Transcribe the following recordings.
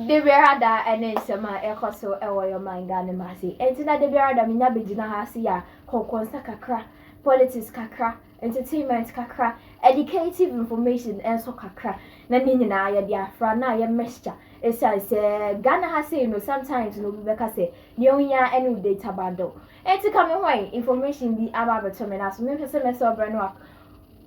the berada and then some echo your mind and massy. And to that the berada minabijina hasia, konsa kakra, politics kakra, entertainment kakra, educative information and so kakra. Nanina ya diafra na ya mesha. It says Ghana has say no sometimes no Rebecca say Nyonya any data bundle. And to come away information the about terminals, Memphis semester Brenwa.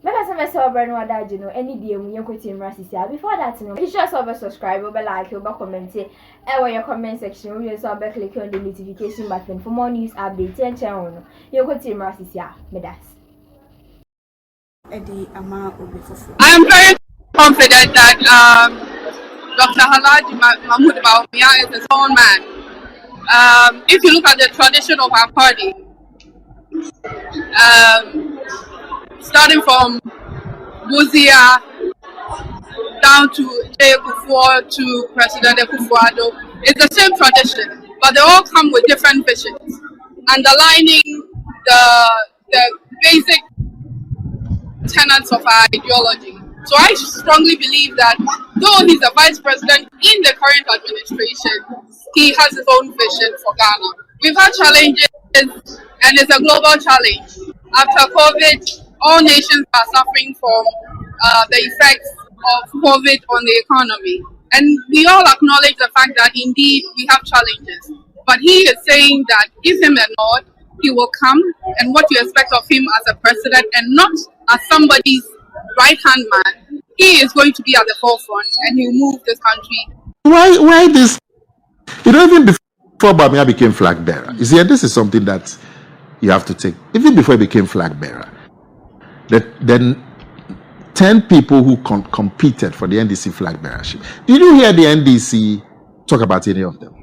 Memphis semester Brenwa that you know any day when you quit in Rassisia. Before that, you know, be sure to subscribe, over like, over comment, and your comment section, we also click on the notification button for more news updates and channel. You quit in Rassisia, Medas. I am very confident that Dr. Halaji Mahmoud Bawumia is his own man. If you look at the tradition of our party, starting from Buzia down to Akufo to President Akufo Addo, it's the same tradition, but they all come with different visions, underlining the basic tenets of our ideology. So I strongly believe that though he's a vice president in the current administration, he has his own vision for Ghana. We've had challenges, and it's a global challenge. After COVID, all nations are suffering from the effects of COVID on the economy. And we all acknowledge the fact that indeed we have challenges. But he is saying that give him a nod, he will come, and what you expect of him as a president and not as somebody's right-hand man, he is going to be at the forefront and he will move this country. Why this? You know, even before Bawumia became flag bearer, you see, and this is something that you have to take. Even before he became flag bearer, then 10 people who competed for the NDC flag bearership. Did you hear the NDC talk about any of them?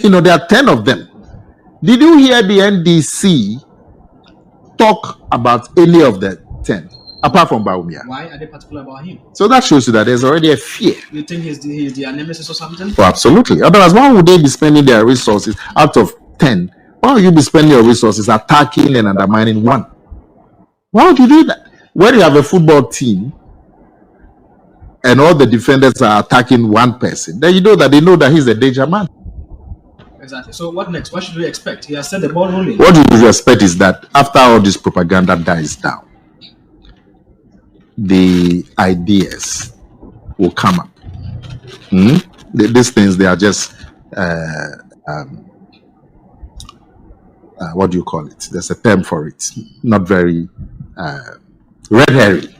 You know, there are 10 of them. Did you hear the NDC talk about any of the 10 apart from Bawumia? Why are they particular about him? So that shows you that there's already a fear. You think he's the nemesis or something? Oh, absolutely. Otherwise, why would they be spending their resources out of 10? Why would you be spending your resources attacking and undermining one? Why would you do that? When you have a football team and all the defenders are attacking one person, then you know that they know that he's a danger man. Exactly. So what next? What should we expect? He has said the ball rolling. What you expect is that after all this propaganda dies down, the ideas will come up. These things, they are just what do you call it? There's a term for it. Not very red herring.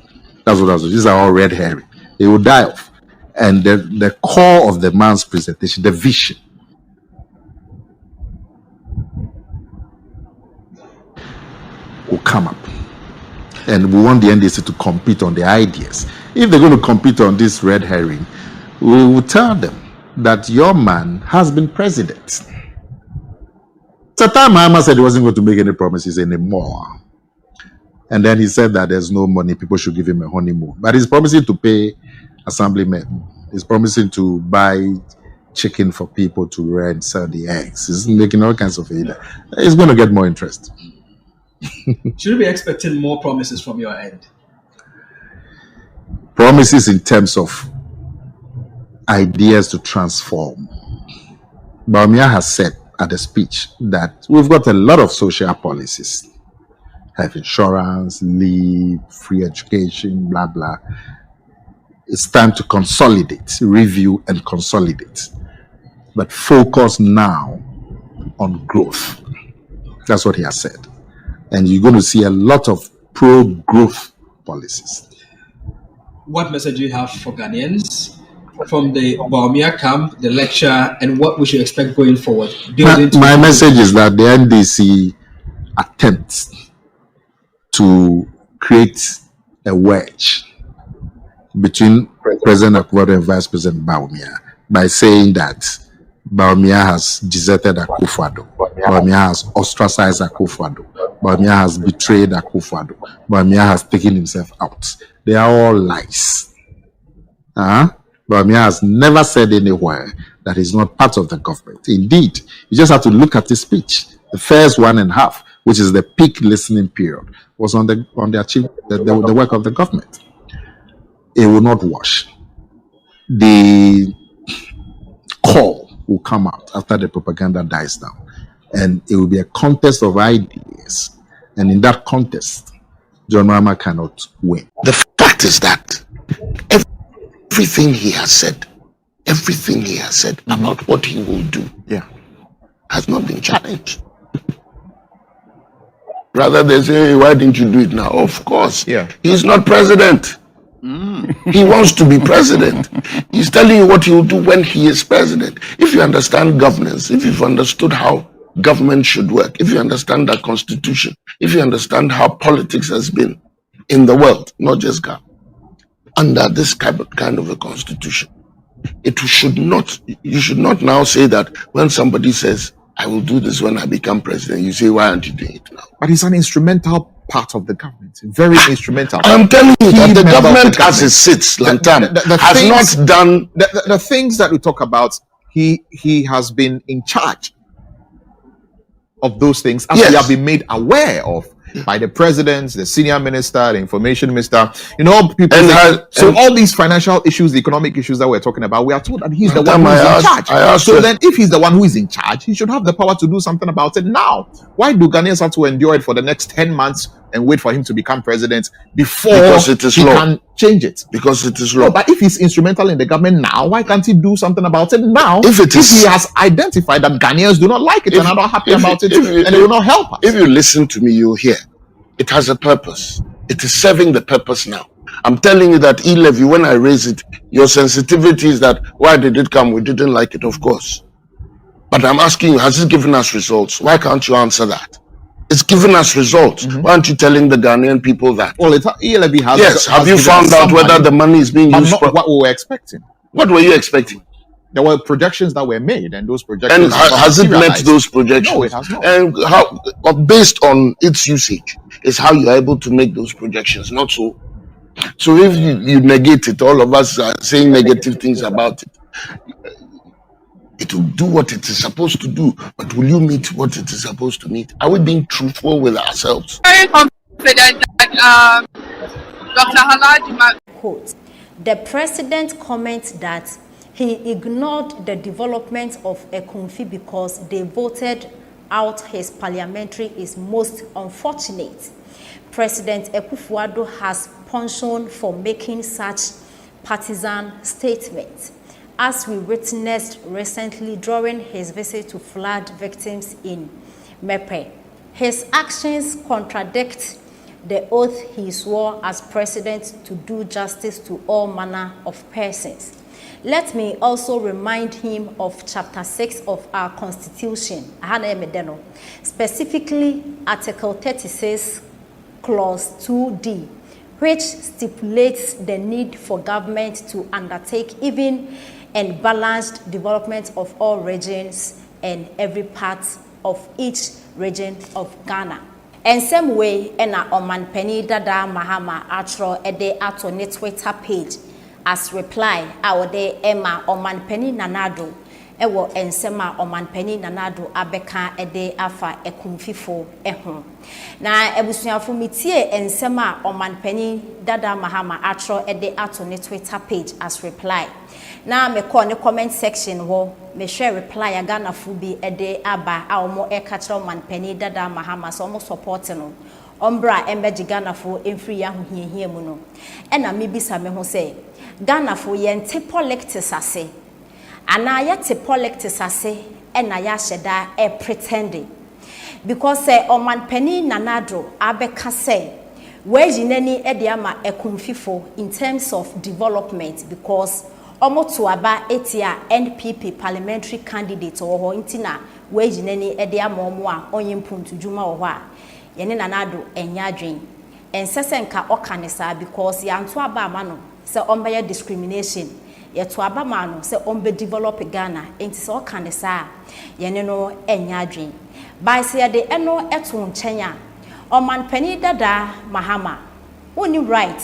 That's what I was. These are all red herring. They will die off, and the core of the man's presentation, the vision, will come up. And we want the NDC to compete on the ideas. If they're going to compete on this red herring, we will tell them that your man has been president. At the time, Mahama said he wasn't going to make any promises anymore. And then he said that there's no money, people should give him a honeymoon. But he's promising to pay assemblymen. He's promising to buy chicken for people to rent, sell the eggs. He's making all kinds of it. He's going to get more interest. Should we be expecting more promises from your end? Promises in terms of ideas to transform. Bawumia has said at the speech that we've got a lot of social policies. Health insurance, leave, free education, blah, blah. It's time to consolidate, review and consolidate. But focus now on growth. That's what he has said. And you're going to see a lot of pro-growth policies. What message do you have for Ghanaians from the Bawumia camp, the lecture, and what we should expect going forward? My message is that the NDC attempts to create a wedge between President Akufo Addo and Vice President Bawumia by saying that Bawumia has deserted Akufo Addo. Bawumia has ostracized Akufo Addo. Bawumia has betrayed Akufo Addo. Bawumia has taken himself out. They are all lies. Bawumia has never said anywhere that he's not part of the government. Indeed, you just have to look at his speech. The first 1.5, which is the peak listening period, was on the work of the government. It will not wash. the call will come out after the propaganda dies down, and it will be a contest of ideas. And in that contest, John Rama cannot win. The fact is that everything he has said about what he will do, has not been challenged. Rather, they say, hey, why didn't you do it now? Of course, he's not president. He wants to be president. He's telling you what he will do when he is president. If you understand governance, if you've understood how government should work, if you understand the constitution, if you understand how politics has been in the world, not just Ghana, under this kind of a constitution, you should not now say that when somebody says, I will do this when I become president, you say, why aren't you doing it now? But he's an instrumental part of the government, very instrumental. I'm telling you that the government as it sits, Lantam, has not done the things that we talk about. He has been in charge of those things, as we have been made aware of by the president, the senior minister, the information minister, people. So all these financial issues, the economic issues that we're talking about, we are told that he's the one who is in charge. So then if he's the one who is in charge, he should have the power to do something about it now. Why do Ghanaians have to endure it for the next 10 months and wait for him to become president before he can change it? Because it is law. No, but if he's instrumental in the government now, why can't he do something about it now? If he has identified that Ghanaians do not like it and are not happy about it, and it will not help us. If you listen to me, you'll hear it has a purpose. It is serving the purpose now. I'm telling you that E-Levy, when I raise it, your sensitivity is that why did it come? We didn't like it, of course. But I'm asking you, has it given us results? Why can't you answer that? It's given us results. Why aren't you telling the Ghanaian people that? Well, E-Levy has. Yes. Have you found out whether the money is being used? Not what we were expecting. What were you expecting? There were projections that were made, and those projections. And has it met those projections? No, it has not. And how, based on its usage, is how you are able to make those projections. Not so. So if you negate it, all of us are saying negative things about it. It will do what it is supposed to do, but will you meet what it is supposed to meet? Are we being truthful with ourselves? Very confident that Dr. Haladi. Quote, the president comments that he ignored the development of Cònfì because they voted out his parliamentary is most unfortunate. President Akufo Addo has penchant for making such partisan statements, as we witnessed recently during his visit to flood victims in Mepe. His actions contradict the oath he swore as president to do justice to all manner of persons. Let me also remind him of Chapter 6 of our Constitution, Odeneho, specifically Article 36, Clause 2D, which stipulates the need for government to undertake even and balanced development of all regions and every part of each region of Ghana. And same way, ena Oman Penny Dada Mahama atro ede ato ne Twitter page as reply awode Emma Oman Penny Nanado ewo ensema Oman Penny Nanado abeka ede afa Cònfìfo eho. Na ebusuafo mitie ensema Oman Penny Dada Mahama atro ede ato ne Twitter page as reply. Na me call ne comment section wo me share reply agana fubi ede aba a omo e ka kire Oman Penny Dada Mahama so omo support no ombra embeji Ghana fo emfiri ya hohiehie mu no e na me bisa me ho say Ghana fo yente politics ase ana yete politics ase e na ya hyeda e pretending because Oman Penny Nanado abeka say we jinani e de ama Cònfìfo in terms of development because omoto aba etia NPP parliamentary candidate oho intina we jinani e de ama omo a onyempuntu djuma oho a yene Nanado enya adwen ensese nka okanesa because yanto aba ama no se ombeye discrimination yeto aba ma no se ombe develop Ghana enti se okanesa yene no enya adwen by se de eno eto nkyenya Oman Penny Dada Mahama woni right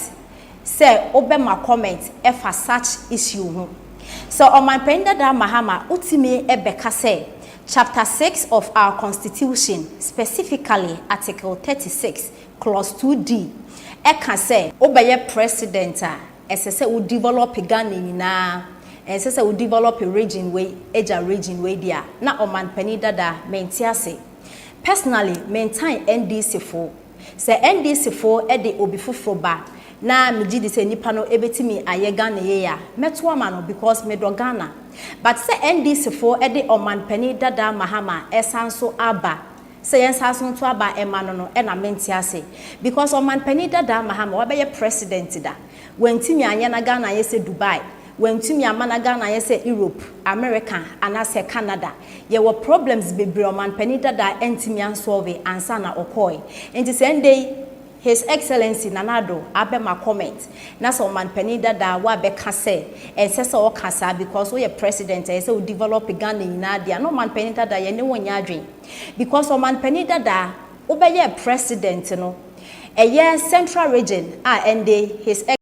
say obema comment for such issue ho so Oman Penny Dada Mahama utimi ebeka say Chapter 6 of our Constitution, specifically Article 36, Clause 2D, eka say obeye president ese se wo develop Ghana nyina and says we develop a region way, region way there. Na Oman Penny Dada mentiase. Personally, maintain NDC for. Say NDC for Eddie Obifu ba. Na miji di se nipa no ebetimi aye Ghana ye ya. Meto ama no because me do Ghana. But say NDC for Eddie Oman Penny Dada Mahama esanso aba. Say yensaso to aba emano no e na mentiase. Because Oman Penny Dada Mahama wabeye president da. When timi anye na Ghana ye se Dubai. When timi amana Ghana ye se Europe, America, and I say Canada, ye were problems be Oman Penny Dada entimi ansolve ansa na okoi. And this day, His Excellency Nanado abe ma comment. Na so Oman Penny Dada wa be kase and say so kasa because we are president say we develop Ghana in Nadia. No Oman Penny Dada ye ne wonya adwen. Because Oman Penny Dada obeye president no. A year central region ende His